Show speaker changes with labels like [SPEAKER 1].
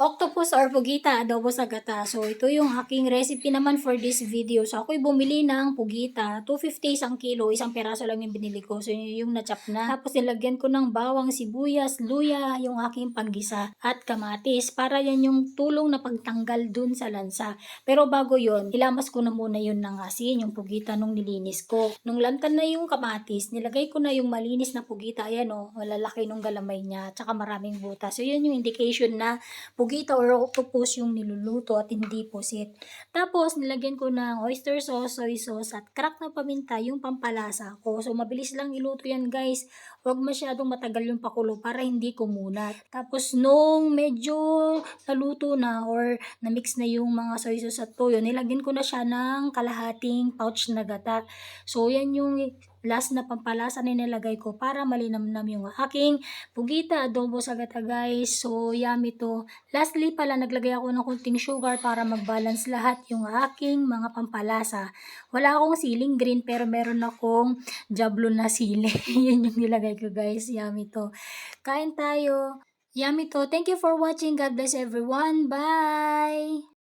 [SPEAKER 1] Octopus or pugita, adobo sa gata. So, ito yung aking recipe naman for this video. So, ako'y bumili ng pugita. 250 isang kilo. Isang peraso lang yung binili ko. So, yun yung na-chop na. Tapos, nilagyan ko ng bawang, sibuyas, luya, yung aking panggisa, at kamatis. Para yan yung tulong na pagtanggal dun sa lansa. Pero bago yun, ilamas ko na muna yun ng asin, yung pugita nung nilinis ko. Nung lantan na yung kamatis, nilagay ko na yung malinis na pugita. Ayan o, malalaki nung galamay niya. Tsaka maraming butas. So, yun yung indication na pugita or octopus yung niluluto at hindi pusit. Tapos, nilagyan ko ng oyster sauce, soy sauce, at crack na paminta yung pampalasa ko. So, mabilis lang iluto yan, guys. Huwag masyadong matagal yung pakulo para hindi kumunat. Tapos, nung medyo naluto na or na-mix na yung mga soy sauce at toyo, nilagyan ko na siya ng kalahating pouch na gata. So, yan yung last na pampalasa na nilagay ko para malinamnam yung aking pugita adobo sa gata, guys. So, yummy to. Lastly pala, naglagay ako ng kunting sugar para mag-balance lahat yung aking mga pampalasa. Wala akong siling green pero meron akong jablo na sili. Yun yung nilagay ko, guys. Yummy to. Kain tayo. Yummy to. Thank you for watching. God bless everyone. Bye!